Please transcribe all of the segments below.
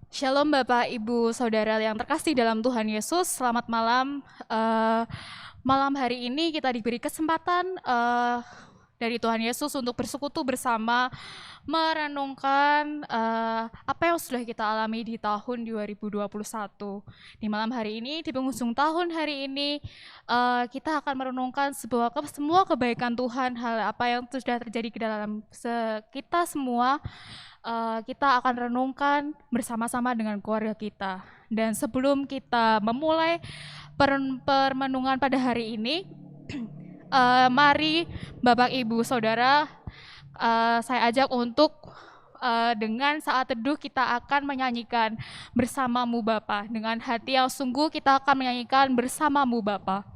Shalom Bapak, Ibu, Saudara yang terkasih dalam Tuhan Yesus. Selamat malam. Malam hari ini kita diberi kesempatan dari Tuhan Yesus untuk bersekutu bersama, merenungkan apa yang sudah kita alami di tahun 2021. Di malam hari ini, di penghujung tahun hari ini, kita akan merenungkan semua kebaikan Tuhan, hal apa yang sudah terjadi di dalam kita semua. Kita akan renungkan bersama-sama dengan keluarga kita. Dan sebelum kita memulai permenungan pada hari ini, mari Bapak Ibu Saudara, saya ajak untuk dengan saat teduh kita akan menyanyikan bersamamu Bapa. Dengan hati yang sungguh kita akan menyanyikan bersamamu Bapa.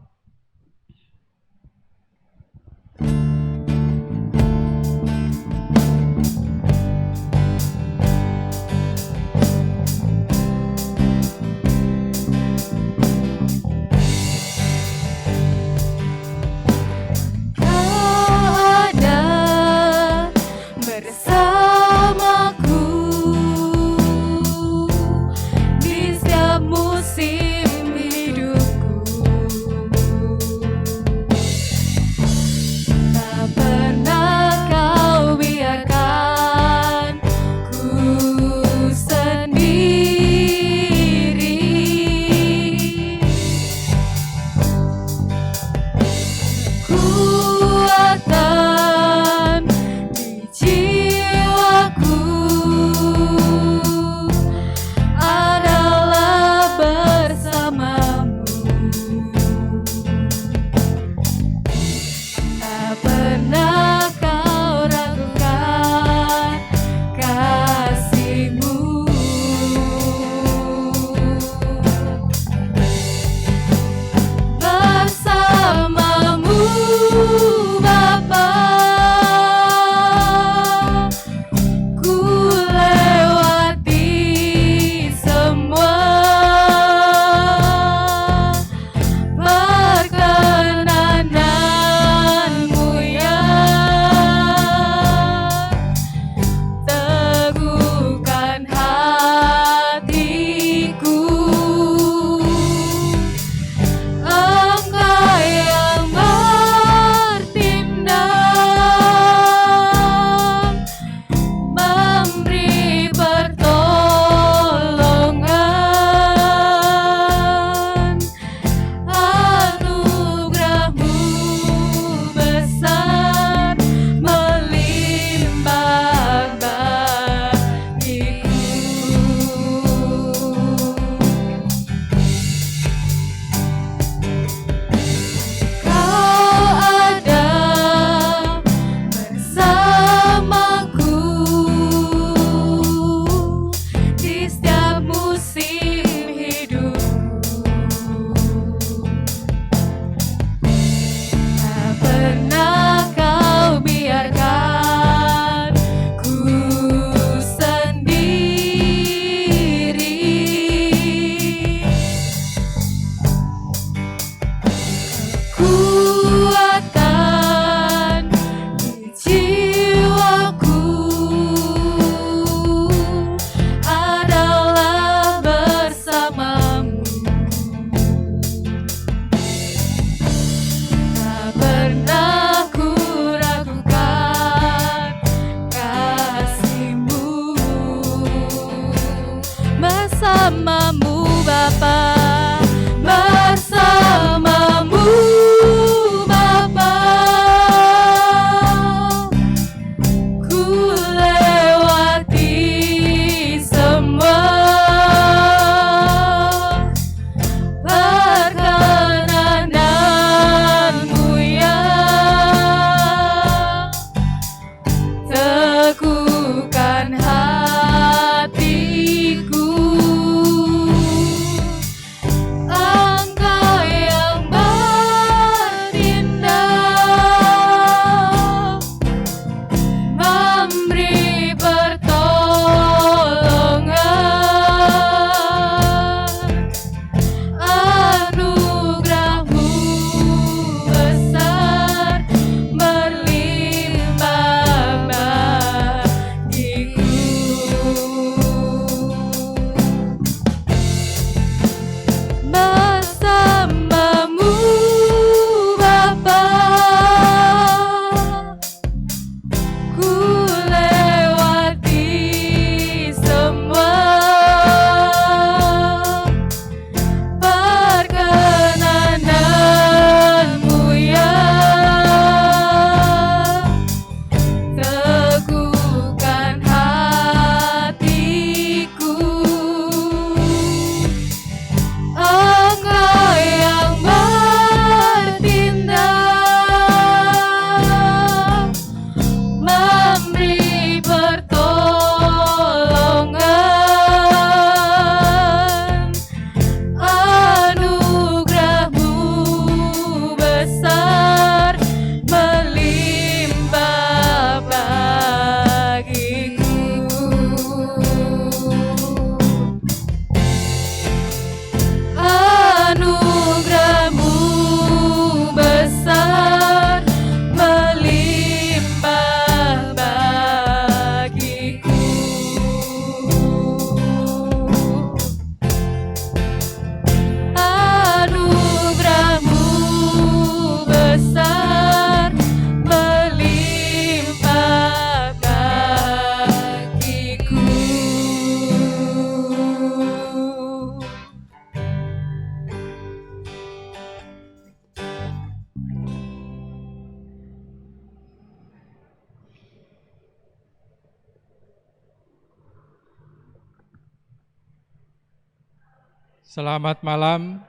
Selamat malam,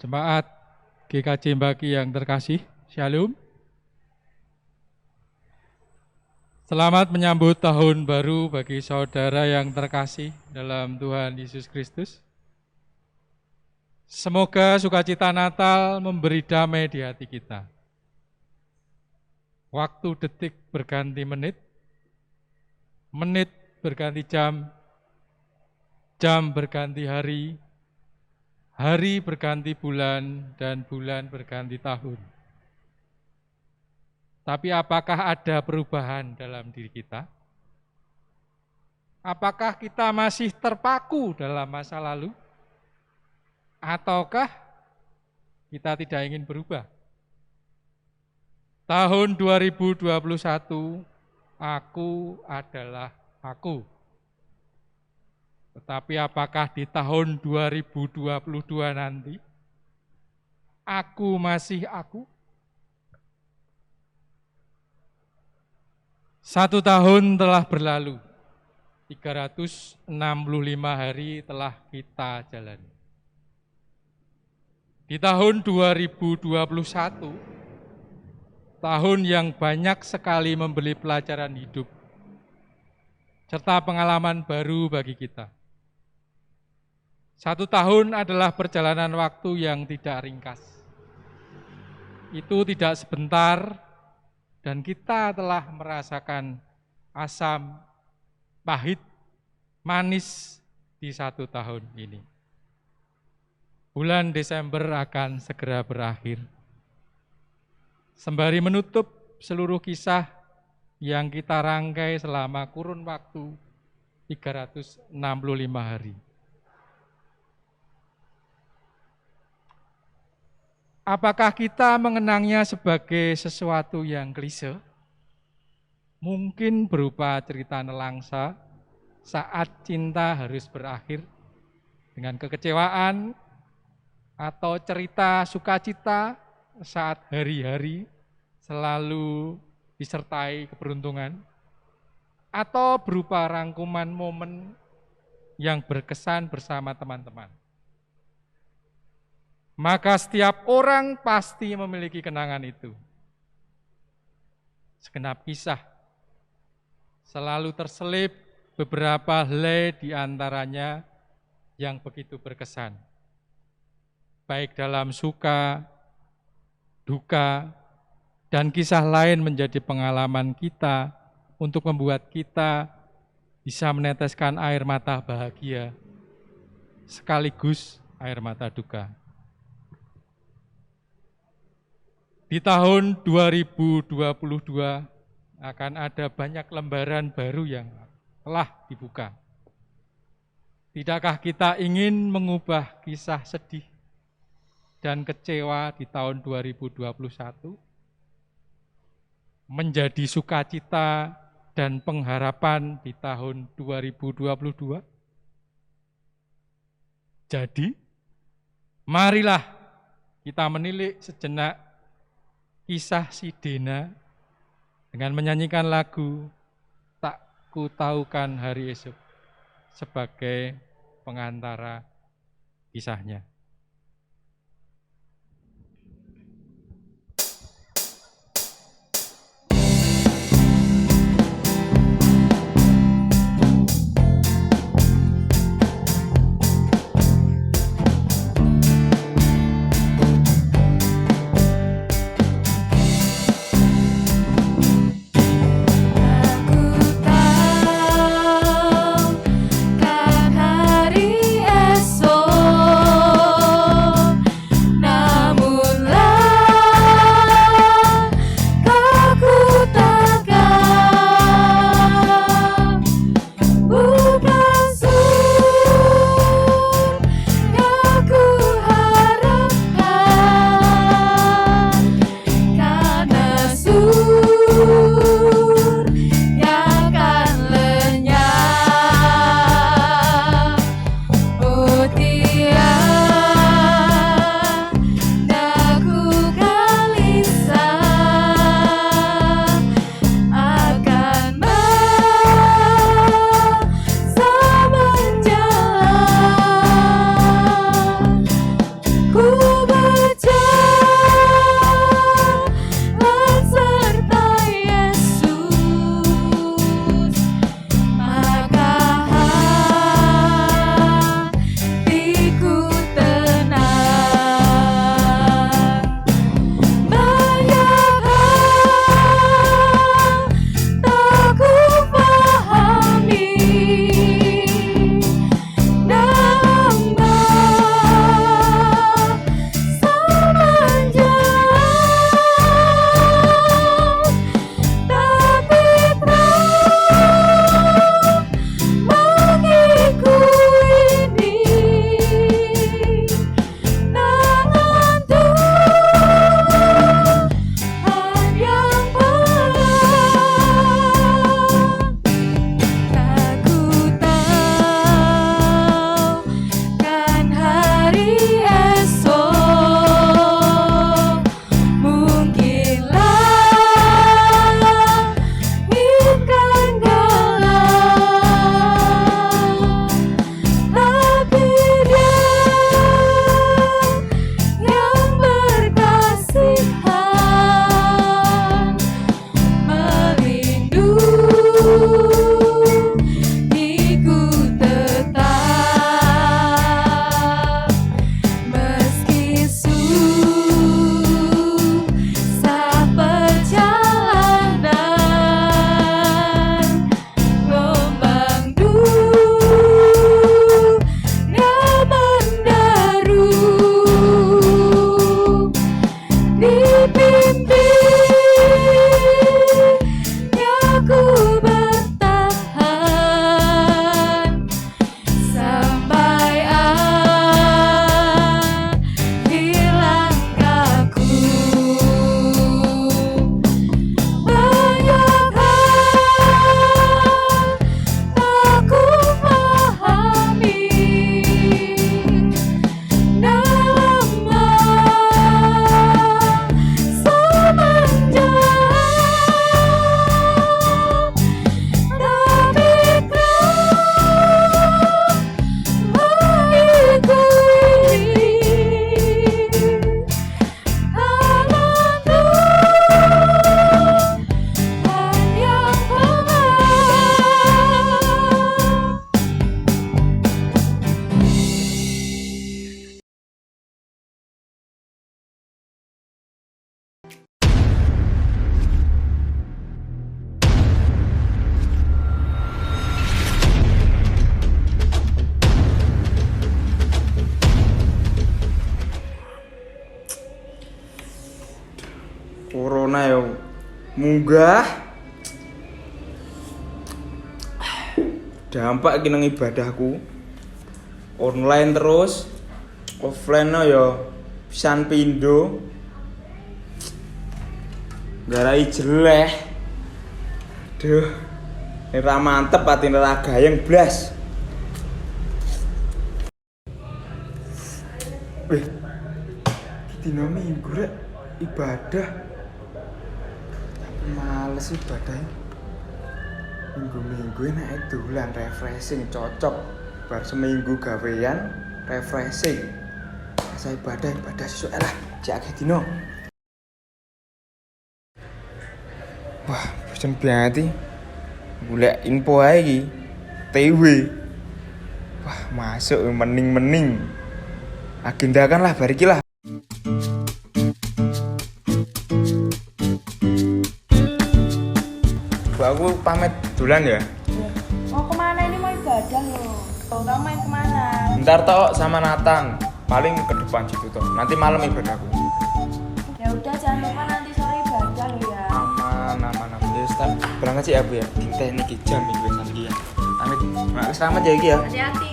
jemaat GKJ Mbaki yang terkasih. Shalom. Selamat menyambut tahun baru bagi saudara yang terkasih dalam Tuhan Yesus Kristus. Semoga sukacita Natal memberi damai di hati kita. Waktu detik berganti menit, menit berganti jam, jam berganti hari, hari berganti bulan, dan bulan berganti tahun. Tapi apakah ada perubahan dalam diri kita? Apakah kita masih terpaku dalam masa lalu? Ataukah kita tidak ingin berubah? Tahun 2021, aku adalah aku. Tetapi apakah di tahun 2022 nanti, aku masih aku? 1 tahun telah berlalu, 365 hari telah kita jalani. Di tahun 2021, tahun yang banyak sekali memberi pelajaran hidup, serta pengalaman baru bagi kita. 1 tahun adalah perjalanan waktu yang tidak ringkas. Itu tidak sebentar, dan kita telah merasakan asam, pahit, manis di 1 tahun ini. Bulan Desember akan segera berakhir. Sembari menutup seluruh kisah yang kita rangkai selama kurun waktu 365 hari. Apakah kita mengenangnya sebagai sesuatu yang klise? Mungkin berupa cerita nelangsa saat cinta harus berakhir dengan kekecewaan, atau cerita sukacita saat hari-hari selalu disertai keberuntungan, atau berupa rangkuman momen yang berkesan bersama teman-teman. Maka setiap orang pasti memiliki kenangan itu. Segenap kisah selalu terselip beberapa helai di antaranya yang begitu berkesan. Baik dalam suka, duka, dan kisah lain menjadi pengalaman kita untuk membuat kita bisa meneteskan air mata bahagia sekaligus air mata duka. Di tahun 2022 akan ada banyak lembaran baru yang telah dibuka. Tidakkah kita ingin mengubah kisah sedih dan kecewa di tahun 2021 menjadi sukacita dan pengharapan di tahun 2022? Jadi, marilah kita menilik sejenak kisah si Dena dengan menyanyikan lagu Tak Ku Taukan Hari Esok sebagai pengantara kisahnya. Kan hari esok corona yo munggah. Dampak iki nang ibadahku. Online terus, offline yo pisan pindho. Garai jeleh. Duh. Ora mantep atine ra gayeng blas. Dina Minggu rek ibadah. Tapi males ibadah. Minggu-minggu enak dolan refreshing cocok. Bar seminggu gawean refreshing. Saya ibadah sesuk lah, jak akeh dina. Wah, bosen banget iki. Golek info ae iki. TW. Wah, masuk mening-mening. Agendakan lah bar iki lah. Aku pamit dolan ya. Mau kemana ini? Mau ibadah loh. Kamu main kemana? Bentar tok sama Nathan. Paling ke depan situ toh. Nanti malam ibadahku. Ya udah jangan lupa nanti sore ibadah lo ya. Aman. Ya Ustaz, berangkat sih ya Bu ya. Dinteh niki jam iki wis iki ya. Pamit. Mak selamat ya iki ya. Hati-hati.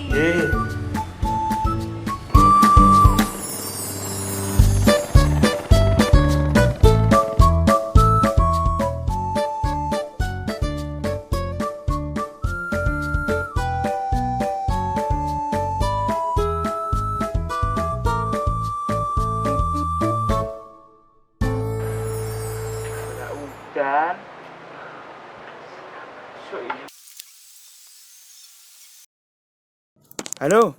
Dan halo,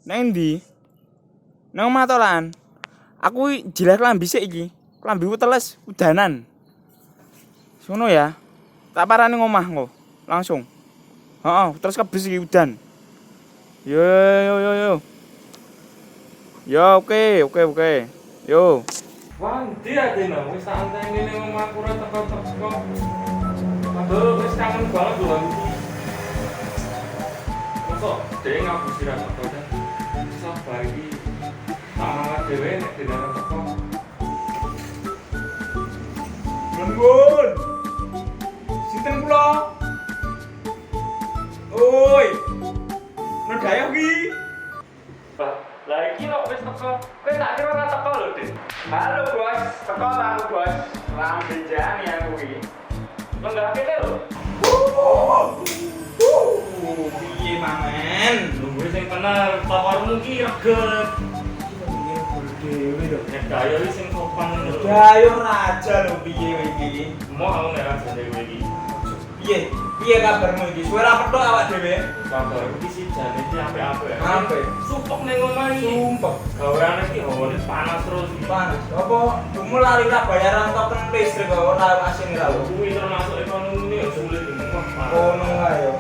nang ndi? Nang Matolan. Aku jilat klambi sik iki. Klambiku teles udanan. Sono ya. Tak parani ngomah engko. Langsung. Heeh, terus kebis iki udan. Yo. Yo, oke. Yo. Wah, ndi adene wis tak anteni ning omahku ora teko-teko. Aduh, wis kangen banget lho iki. Mosok dhewe ngapusi ra teko dan sabar iki. Sama dhewe nek dene teko. Nuwun. Sinten kula? Oi. Nedayo iki. Lah iki kok wis teko. Kowe tak kira ora teko lho, Dik. Halo bos, teko aku bos. Lambe jani aku iki. Lenggah kene lho. Piye mangen? Lungguhe sing bener, pawarmu ki reget. Dewe lho. Nek daya iki sing sopan lho. Dayo raja lho piye kowe iki? Mau aku nek rasane kowe iki. Piye kabarmu iki? Suwe ra petok awak dhewe. Kabar iki sih jane iki apik-apik ya. Apik. Supek ning omah iki. Sumpah. Gaweane iki hawane panas terus iki. Panas. Apa kamu lari ra bayaran token listrik kok ora asin ra lho. Kuwi termasuk ekonomi ya sulit iki. Ono ae yo.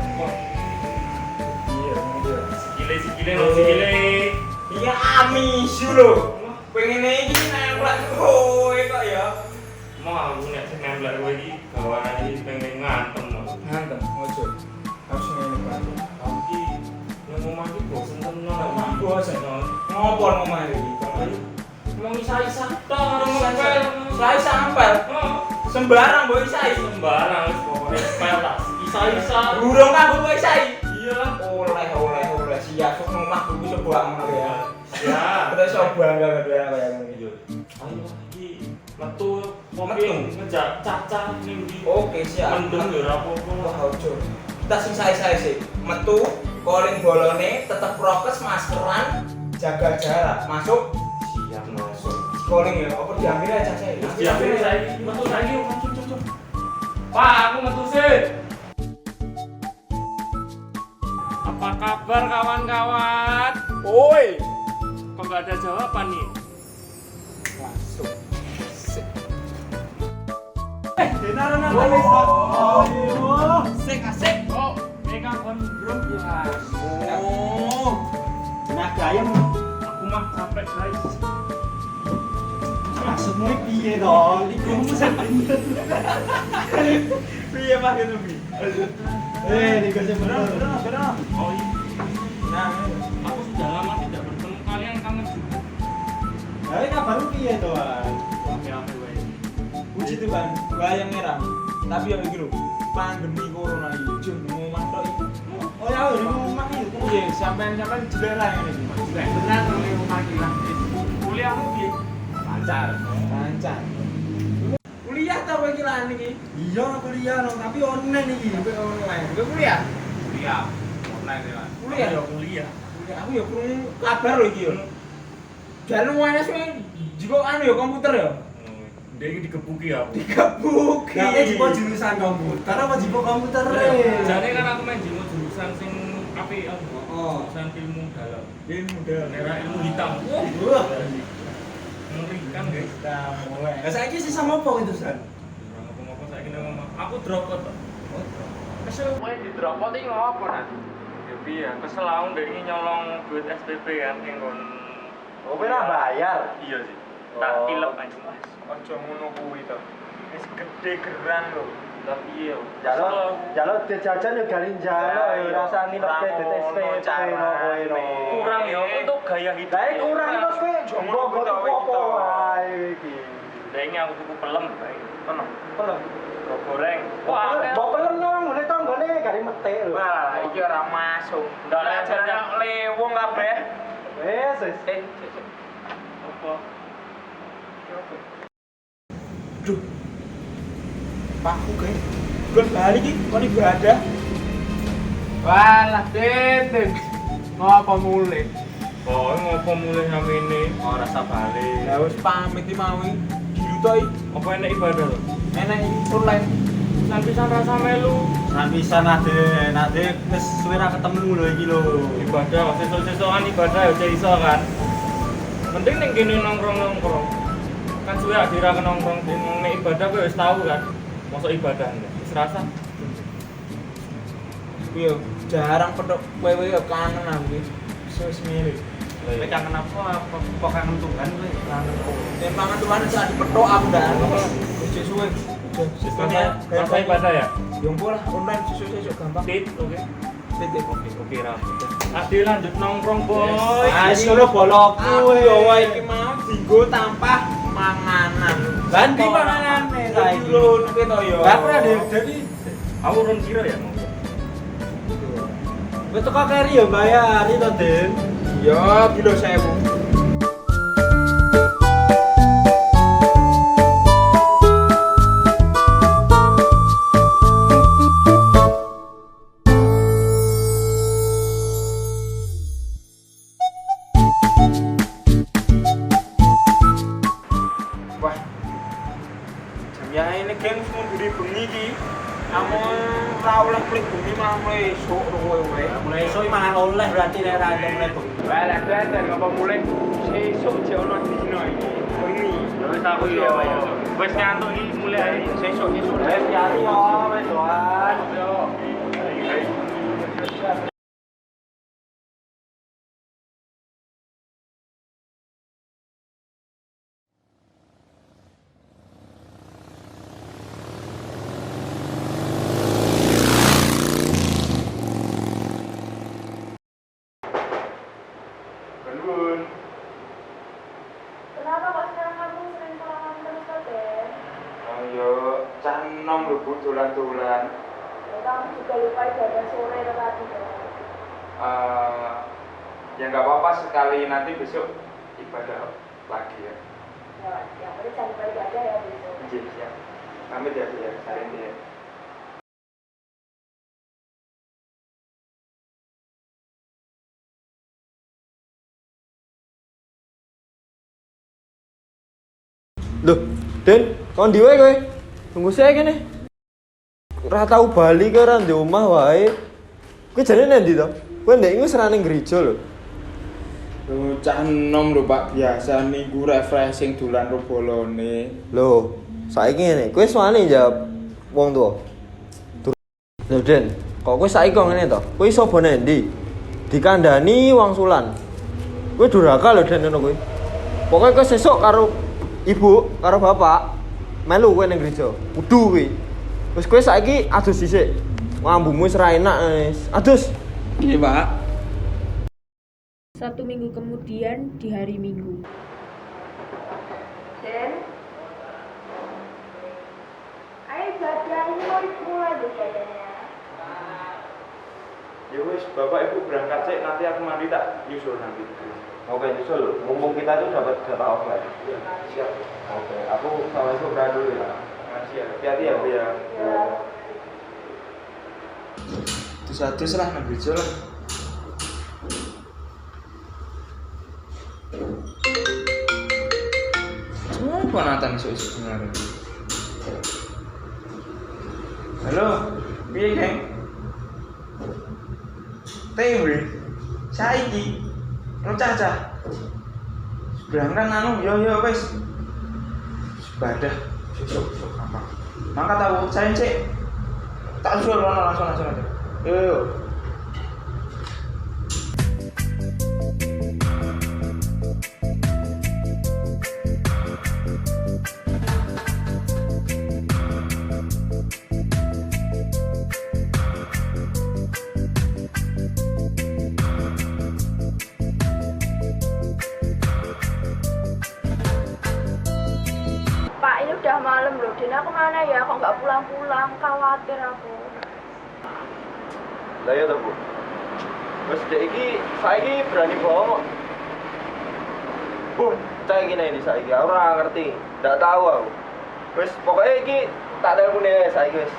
Sikile no sikile. Iya amisu lho. Pengen iki nempel kowe kok ya. Mau aku nek sing nempel kowe iki gaweane iki pengen ngantem. Ngantem, ojo. Harus ngene Pak. Aku iki nang omah iki bosen tenan. Bosen. Ngopo ngomah iki? Mau isa-isa tok karo nempel. Saya sampel. Sembarang mbok isai. Sembarang wis pokoke pel tak isa-isa. Burung aku mbok isai. Iya lah. Oleh siap sok omah kuwi sebuah ngono ya. Ya. Terus sok bangga kaya ngono iki. Ayo iki metu kopi ngejak caca ning ndi. Oke, siap. Mendung ya ora apa-apa. Wah, ojo. Kita sing sae-sae sih. Metu, calling bolone, tetep prokes, maskeran, jaga jarak. Masuk, Siap masuk. calling ya. Apa diambil aja saya? Diambil saiki, metu saiki yuk, cuk. Pak, aku metu sih. Apa kabar kawan-kawan? Oi, Kok nggak ada jawaban nih? masuk. Asik. Oh, mereka gondrong ya. Oh, naga ayam. Aku mah capek guys. Maksudmu piye to? Iku musen. Piye Pak gitu Bi? Niku sing bener. Oh iya. Nah, Aku sudah lama tidak bertemu kalian kangen juga. Lah kabarmu piye to, Wan? Oke, wae. Puji Tuhan, bayang merah. Tapi ya iki lho, pandemi corona iki jeng ngomong tok iki. Oh ya, ini ngomong itu. Iya, sampean-sampean jelek lah ngene iki. Jelek tenan nang ngomong iki lah. Kuliahmu piye? Lancar. Lancar. Kuliah ta kowe iki lan iki? Iya, kuliah no, tapi online iki. Sampai online. Kowe kuliah? Kuliah online ya. Kuliah? Ya kuliah. Kuliah aku ya krungu kabar lho iki yo. Jalan UNS kowe jiko anu ya komputer ya? Dia ini digebuki ya. Dikebuki. Tapi jipo jurusan komputer apa jipo komputer? Jadi kan aku main jimu jurusan sing api ya. Oh. Jurusan ilmu dalam. Ilmu dalam. Merah ilmu hitam. Wah. Mengerikan guys. Kita mulai. Lah saiki sisa ngopo itu, San? Ngomong-ngomong saya kena ngomong. Aku drop kok. Kesel Main di drop kok iki ngopo nah? Ya piye? Kesel aku ndek iki nyolong duit SPP kan ning nggon. Oh, kowe ora bayar. Iya sih. Tak Oh. tilep aja Mas. aja ngono kuwi to. Wis gede geran lho. Tapi iya. Jaluk jajan yo garing jalo yo rasane lebih DSP kowe no. Kurang ya untuk gaya hidup. Lah kurang terus kowe jomblo kok opo wae iki. Lah ini aku tuku pelem bae. Tenang. Pelem. Goreng. Wah, Mbok pelem nang ngene tanggane garing metik lho. Wah, iki ora masuk. Ndak Ajarnya lewong kabeh. Wes. apa? Duh. Pakku kae. Gon balik iki kon ibadah. Walah, Teten. Ngapa mulai? Oh, ngopo mulai samene? Ora rasa balik. Ya wis pamit iki mau iki. Dilutoi. Apa enek ibadah lho? Enak iki online. San pisan rasa melu. Bisa nade wis suwe ra ketemu lho iki lho. Ibadah kok sesuk-sesukan ibadah ya iso kan. Penting ning kene nongkrong-nongkrong. Kan suwe adira ke nongkrong ning ibadah kowe wis tau kan. Mosok ibadah wis rasa. Kuwi jarang petok kowe yo kangen aku. Wis mirip. Kowe kangen apa? Kok kangen Tuhan kowe? Kangen kok. Tempangan Tuhan sak dipetok aku dah. Wis suwe. Masa ibadah ya? Yo lah online sesuk-sesuk gampang. Tit, oke. Titik. Oke, rapi. Ade lanjut nongkrong, boy. Ah, sono bolokku yo wae iki mau dienggo tampah manganan. Lah ndi panganane saiki? Lho, kowe to yo. Lah ora dadi Aku urun kira ya mau. wis teko keri yo bayari to, Den. Yo, kilo 1000. Wah. Jam ya ini geng semua budi bengi iki. Amun ora oleh klik bumi malah mulai esuk to kowe wae. Mulai esuk mangan oleh berarti nek ra ada mulai bengi. Wae lah dan ngapa mulai esuk je ono dino iki. Bengi. Wis aku yo. Wis ngantuk iki mulai Sesuk Wes yari yo wes doan. Belum. Kenapa kok sekarang kamu sering kelamaan terus kok, Den? Ayo, cah enom lho Bu dolan-dolan. Ya, kamu juga lupa ibadah sore itu tadi, Den. Ya nggak apa-apa sekali nanti besok ibadah lagi ya. Ya, yang penting jangan lupa ibadah ya besok. Iya, siap. Pamit ya Bu ya, hari ini ya. Loh, Den, kon ndi wae kowe? Tunggu saya kene. Ora tau bali kowe ora ndek omah wae. Kowe jane nang ndi to? Kowe ndek iku serane gereja lho. Cah enom lho Pak, biasa minggu refreshing dolan ro bolone. Loh, saiki ngene, kowe suwane jawab wong tuwa. Lho, Den, kok kowe saiki kok ngene to? Kowe iso bone ndi? Dikandani wong sulan. Kowe durhaka lho Den ngono kowe. Pokoke kowe sesuk karo ibu, karo bapak melu kowe ning gereja. Kudu kowe. Wis kowe saiki adus dhisik. Ngambungmu wis ra enak wis. Adus. Iya Pak. 1 minggu kemudian di hari Minggu. Den? mulai loh jadinya. Ya wis, Bapak Ibu berangkat sih, nanti aku mandi tak nyusul nanti. Oke, nyusul. Mumpung kita tuh dapat jatah offline. Ya, siap. Oke, aku sama itu berangkat dulu ya. Makasih ya. Hati-hati ya, Bu ya. Ya. Terus lah nang gereja lah. Semua Nathan isu-isu sebenarnya. Halo, piye geng? Tewe, saiki, lo caca. Berangkat anu, yo wes. Sebadah, sesuk apa? Mangkat tahu, saya cek. Tak usul langsung aja. Yo. Pak, ini udah malam loh. Dina kemana ya? Kok nggak pulang-pulang? Khawatir aku. Lah ya toh, Bu. Wes dek iki saiki berani bohong. Bu, cah iki nek saiki aku ora ngerti. Ndak tahu aku. Wes pokoknya iki tak telepon ae saiki wes.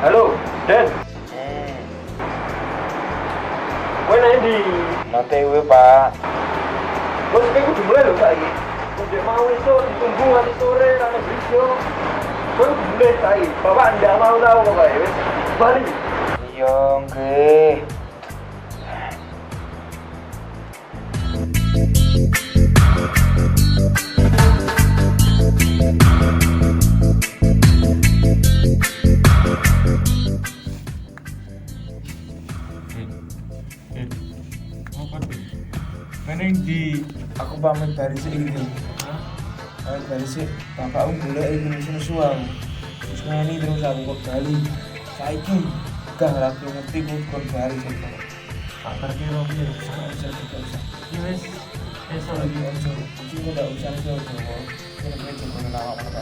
Halo, Den. Kowe nang ndi? Nanti we Pak. Wes iki kudu mulai lho saiki. Kudu mau esuk ditunggu nganti sore nang Brijo. Kowe kudu mulai saiki. Bapak ndak mau tahu pokoke wes bali. Iya, nggih. Apa tuh? Meneng di Aku pamit dari sini. Pamit dari sini. Bapakku boleh ini susu-susu. Terus ngani terus aku kok Bali. Saiki gak lagi ngerti kok Bali. Apa kira piye usah. ya wes esok Lagi aja. Iki kok ndak usah aja. Kira-kira coba nawak apa.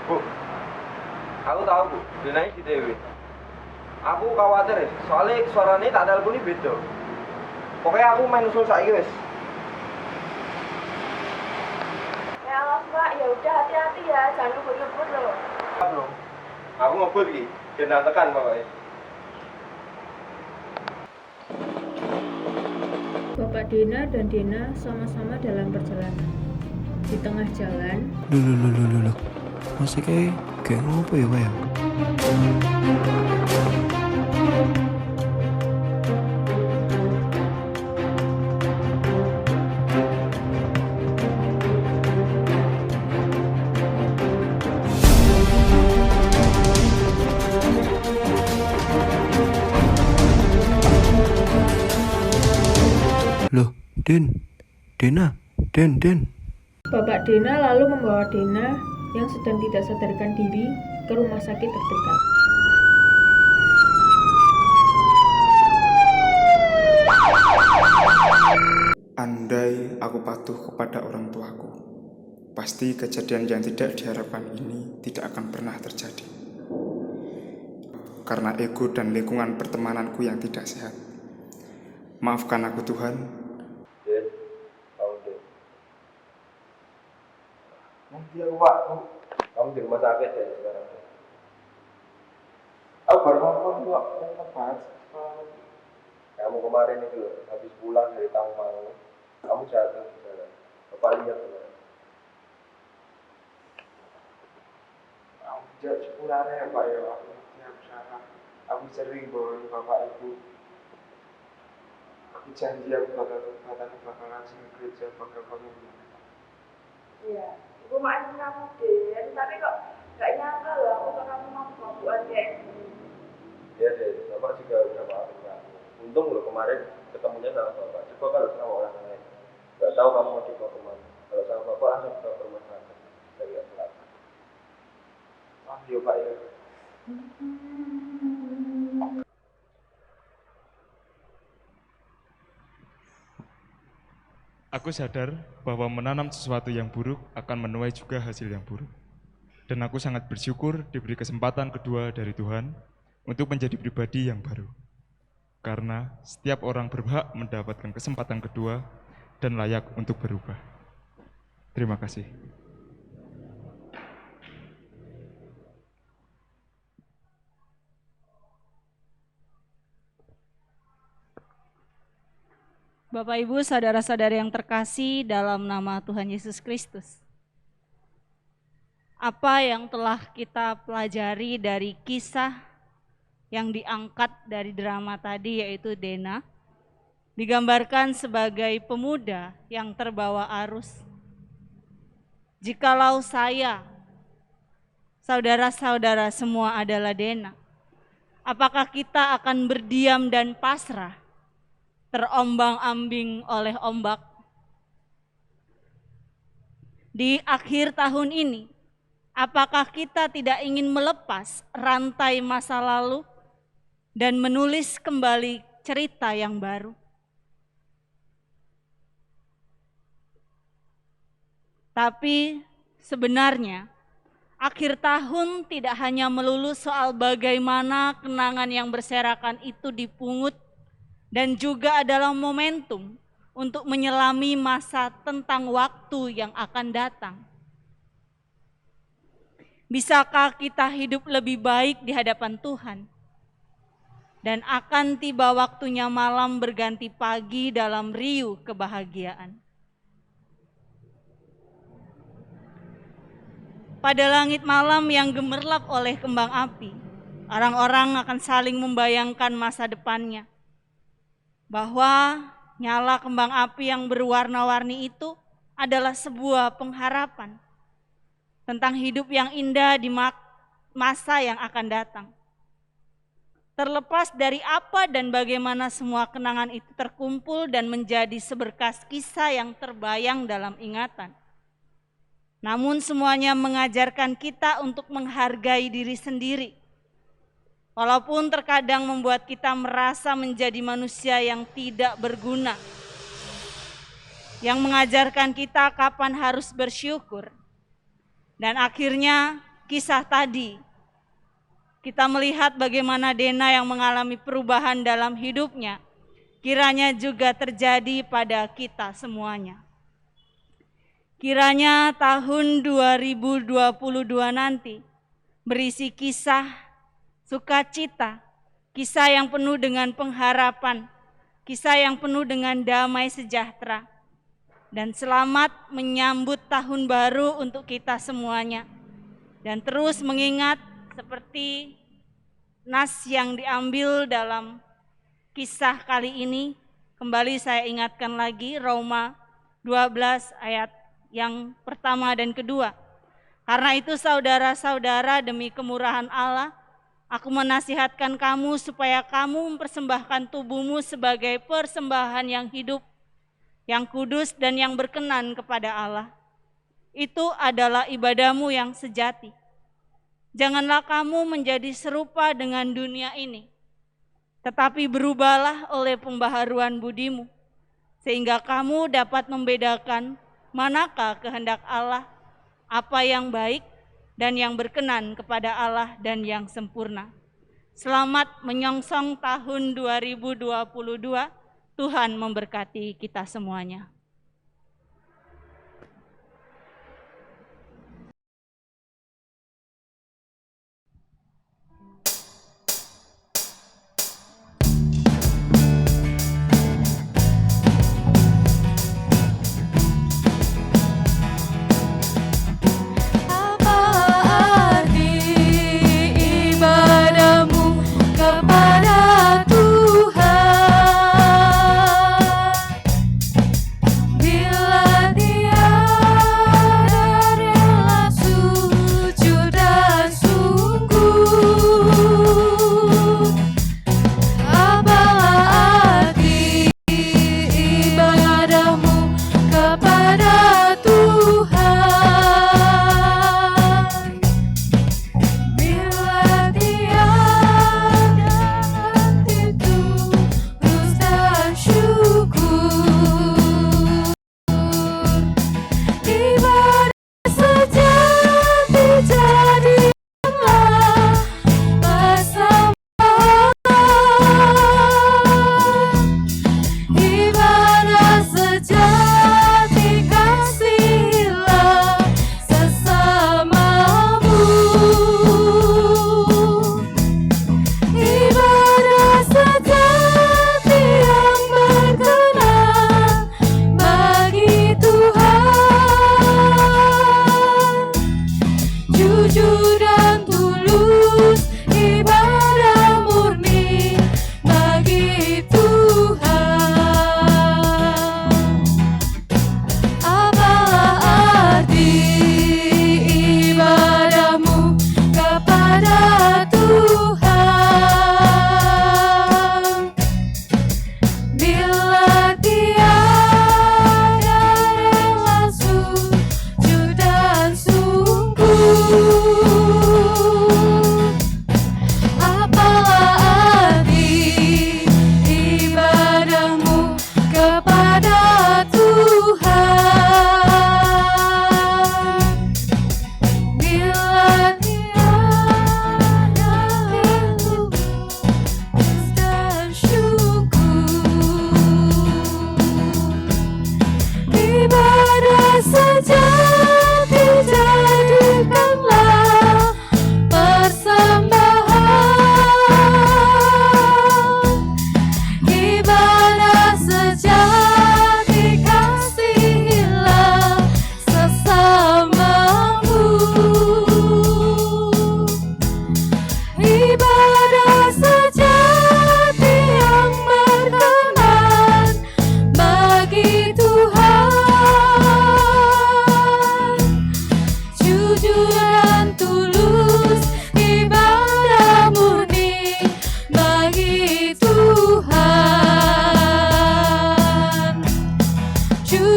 Bu. Aku tahu, Bu. Denai di dewe. Aku khawatir ya, soalnya suaranya tak teleponi beda. Pokoknya aku main usul saiki wes. Ya Allah, Pak. Ya udah hati-hati ya. Jangan ngebut-ngebut loh. Bro. Aku ngebut iki, kena tekan pokoknya. Bapak Dena dan Dena sama-sama dalam perjalanan. Di tengah jalan, Loh. Masih kayak ngopo ya, Pak ya? Loh, Dena. Bapak Dena lalu membawa Dena yang sedang tidak sadarkan diri ke rumah sakit terdekat. Andai aku patuh kepada orang tuaku, pasti kejadian yang tidak diharapkan ini tidak akan pernah terjadi. Karena ego dan lingkungan pertemananku yang tidak sehat. Maafkan aku Tuhan. Den, tahu Den. Nanti aku Pak, kamu di rumah sakit ya sekarang. Aku baru ngomong kok, tempat. Kamu kemarin itu loh, habis pulang dari Tangmang, kamu jatuh di jalan. Bapak lihat loh. Kamu jatuh sepulannya ya Pak ya, aku salah. Aku sering bohongin bapak ibu. Aku janji aku bakal ngaji di gereja, bakal komunitas. Iya, ibu maafin kamu Den, tapi kok gak nyangka loh aku ke kamu mabuk-mabukan kayak gini. Ya deh, bapak juga udah maafin kamu. Untung loh kemarin ketemunya sama bapak. Coba kalau sama orang lain, nggak tahu kamu mau dibawa kemana. Kalau sama bapak langsung ke rumah sakit. Saya nggak selatan. Ah, iya Pak ya. Aku sadar bahwa menanam sesuatu yang buruk akan menuai juga hasil yang buruk. Dan aku sangat bersyukur diberi kesempatan kedua dari Tuhan untuk menjadi pribadi yang baru. Karena setiap orang berhak mendapatkan kesempatan kedua dan layak untuk berubah. Terima kasih. Bapak Ibu, saudara-saudara yang terkasih dalam nama Tuhan Yesus Kristus. Apa yang telah kita pelajari dari kisah yang diangkat dari drama tadi yaitu Dena, digambarkan sebagai pemuda yang terbawa arus. Jikalau saya, saudara-saudara semua adalah Dena, apakah kita akan berdiam dan pasrah, terombang-ambing oleh ombak? Di akhir tahun ini, apakah kita tidak ingin melepas rantai masa lalu dan menulis kembali cerita yang baru? Tapi sebenarnya akhir tahun tidak hanya melulu soal bagaimana kenangan yang berserakan itu dipungut, dan juga adalah momentum untuk menyelami masa tentang waktu yang akan datang. Bisakah kita hidup lebih baik di hadapan Tuhan? Dan akan tiba waktunya malam berganti pagi dalam riuh kebahagiaan. Pada langit malam yang gemerlap oleh kembang api, orang-orang akan saling membayangkan masa depannya. Bahwa nyala kembang api yang berwarna-warni itu adalah sebuah pengharapan tentang hidup yang indah di masa yang akan datang. Terlepas dari apa dan bagaimana semua kenangan itu terkumpul dan menjadi seberkas kisah yang terbayang dalam ingatan. Namun semuanya mengajarkan kita untuk menghargai diri sendiri. Walaupun terkadang membuat kita merasa menjadi manusia yang tidak berguna. Yang mengajarkan kita kapan harus bersyukur. Dan akhirnya kisah tadi, kita melihat bagaimana Dena yang mengalami perubahan dalam hidupnya, kiranya juga terjadi pada kita semuanya. Kiranya tahun 2022 nanti berisi kisah sukacita, kisah yang penuh dengan pengharapan, kisah yang penuh dengan damai sejahtera, dan selamat menyambut tahun baru untuk kita semuanya. Dan terus mengingat seperti nas yang diambil dalam kisah kali ini, kembali saya ingatkan lagi Roma 12 ayat yang pertama dan kedua. Karena itu saudara-saudara, demi kemurahan Allah, aku menasihatkan kamu supaya kamu mempersembahkan tubuhmu sebagai persembahan yang hidup, yang kudus dan yang berkenan kepada Allah. Itu adalah ibadahmu yang sejati. Janganlah kamu menjadi serupa dengan dunia ini, tetapi berubahlah oleh pembaharuan budimu, sehingga kamu dapat membedakan manakah kehendak Allah, apa yang baik, dan yang berkenan kepada Allah dan yang sempurna. Selamat menyongsong tahun 2022, Tuhan memberkati kita semuanya. Apa arti ibadahmu?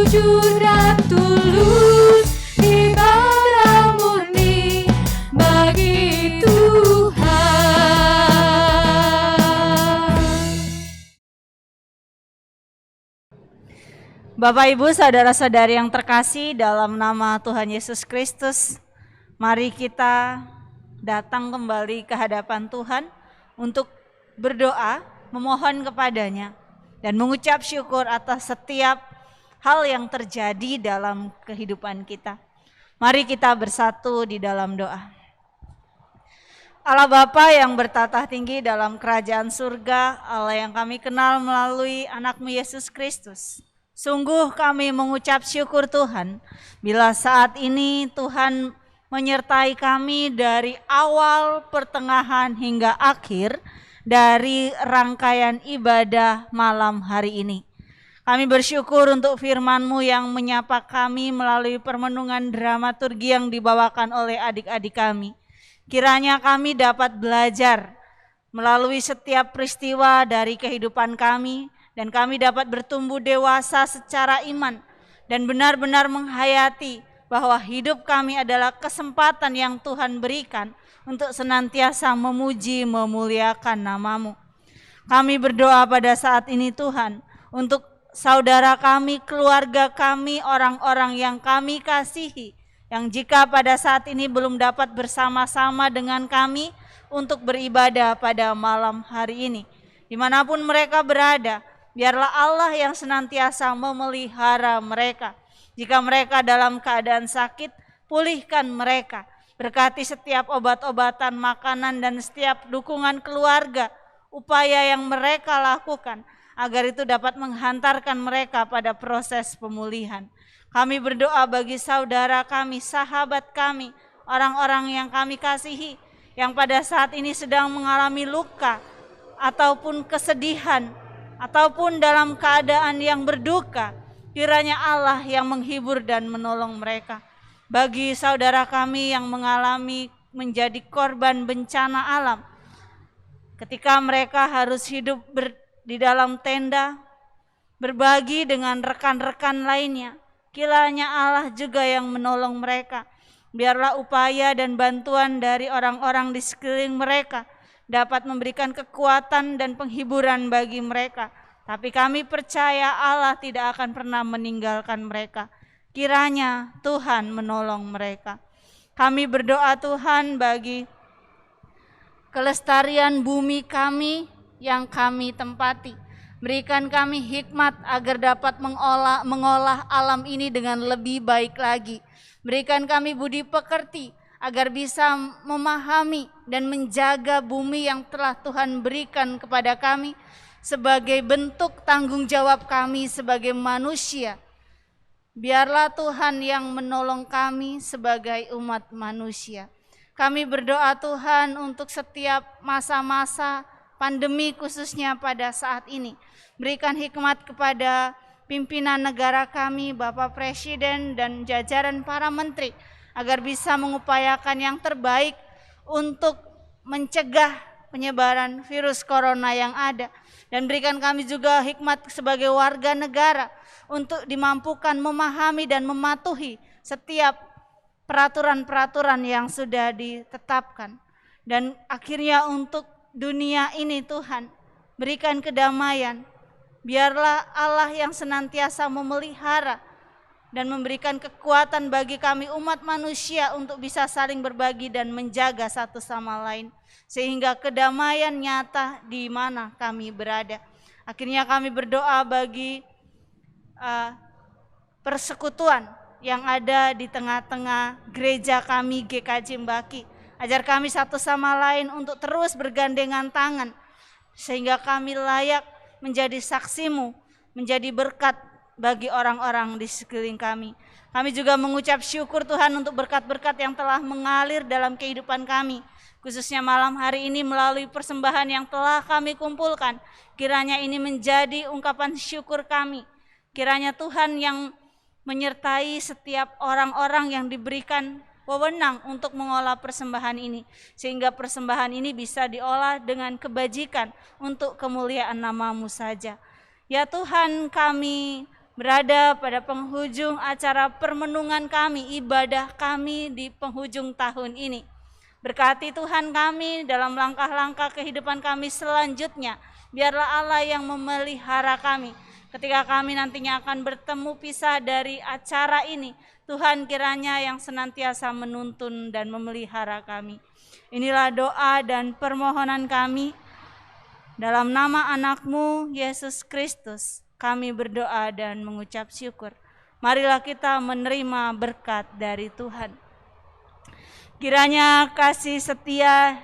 jujur dan tulus, ibadah murni bagi Tuhan. Bapak, Ibu, saudara-saudari yang terkasih dalam nama Tuhan Yesus Kristus, mari kita datang kembali ke hadapan Tuhan untuk berdoa, memohon kepadanya, dan mengucap syukur atas setiap hal yang terjadi dalam kehidupan kita. Mari kita bersatu di dalam doa. Allah Bapa yang bertatah tinggi dalam kerajaan surga, Allah yang kami kenal melalui anak-Mu Yesus Kristus. Sungguh kami mengucap syukur Tuhan, bila saat ini Tuhan menyertai kami dari awal, pertengahan hingga akhir dari rangkaian ibadah malam hari ini. Kami bersyukur untuk firman-Mu yang menyapa kami melalui permenungan dramaturgi yang dibawakan oleh adik-adik kami. Kiranya kami dapat belajar melalui setiap peristiwa dari kehidupan kami, dan kami dapat bertumbuh dewasa secara iman dan benar-benar menghayati bahwa hidup kami adalah kesempatan yang Tuhan berikan untuk senantiasa memuji, memuliakan nama-Mu. Kami berdoa pada saat ini Tuhan, untuk saudara kami, keluarga kami, orang-orang yang kami kasihi, yang jika pada saat ini belum dapat bersama-sama dengan kami untuk beribadah pada malam hari ini. Dimanapun mereka berada, biarlah Allah yang senantiasa memelihara mereka. Jika mereka dalam keadaan sakit, pulihkan mereka. Berkati setiap obat-obatan, makanan, dan setiap dukungan keluarga, upaya yang mereka lakukan, agar itu dapat menghantarkan mereka pada proses pemulihan. Kami berdoa bagi saudara kami, sahabat kami, orang-orang yang kami kasihi, yang pada saat ini sedang mengalami luka, ataupun kesedihan, ataupun dalam keadaan yang berduka. Kiranya Allah yang menghibur dan menolong mereka. Bagi saudara kami yang mengalami menjadi korban bencana alam, ketika mereka harus hidup di dalam tenda, berbagi dengan rekan-rekan lainnya, kiranya Allah juga yang menolong mereka. Biarlah upaya dan bantuan dari orang-orang di sekeliling mereka dapat memberikan kekuatan dan penghiburan bagi mereka. Tapi kami percaya Allah tidak akan pernah meninggalkan mereka. Kiranya Tuhan menolong mereka. Kami berdoa Tuhan bagi kelestarian bumi kami yang kami tempati. Berikan kami hikmat agar dapat mengolah alam ini dengan lebih baik lagi. Berikan kami budi pekerti agar bisa memahami dan menjaga bumi yang telah Tuhan berikan kepada kami sebagai bentuk tanggung jawab kami sebagai manusia. Biarlah Tuhan yang menolong kami sebagai umat manusia. Kami berdoa Tuhan untuk setiap masa-masa pandemi khususnya pada saat ini. Berikan hikmat kepada pimpinan negara kami, Bapak Presiden dan jajaran para menteri, agar bisa mengupayakan yang terbaik untuk mencegah penyebaran virus corona yang ada. Dan berikan kami juga hikmat sebagai warga negara untuk dimampukan memahami dan mematuhi setiap peraturan-peraturan yang sudah ditetapkan. Dan akhirnya untuk dunia ini Tuhan, berikan kedamaian. Biarlah Allah yang senantiasa memelihara dan memberikan kekuatan bagi kami umat manusia untuk bisa saling berbagi dan menjaga satu sama lain, sehingga kedamaian nyata di mana kami berada. Akhirnya kami berdoa bagi persekutuan yang ada di tengah-tengah gereja kami GKJ Mbaki, ajar kami satu sama lain untuk terus bergandengan tangan, sehingga kami layak menjadi saksi-Mu, menjadi berkat bagi orang-orang di sekeliling kami. Kami juga mengucap syukur Tuhan untuk berkat-berkat yang telah mengalir dalam kehidupan kami, khususnya malam hari ini melalui persembahan yang telah kami kumpulkan. Kiranya ini menjadi ungkapan syukur kami. Kiranya Tuhan yang menyertai setiap orang-orang yang diberikan wewenang untuk mengolah persembahan ini, sehingga persembahan ini bisa diolah dengan kebajikan untuk kemuliaan nama-Mu saja. Ya Tuhan, kami berada pada penghujung acara permenungan kami, ibadah kami di penghujung tahun ini. Berkati Tuhan kami dalam langkah-langkah kehidupan kami selanjutnya. Biarlah Allah yang memelihara kami. Ketika kami nantinya akan bertemu pisah dari acara ini, Tuhan kiranya yang senantiasa menuntun dan memelihara kami. Inilah doa dan permohonan kami. Dalam nama anak-Mu, Yesus Kristus, kami berdoa dan mengucap syukur. Marilah kita menerima berkat dari Tuhan. Kiranya kasih setia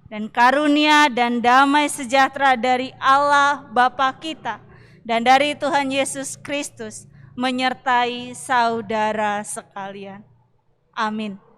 dan karunia dan damai sejahtera dari Allah Bapa kita dan dari Tuhan Yesus Kristus menyertai saudara sekalian. Amin.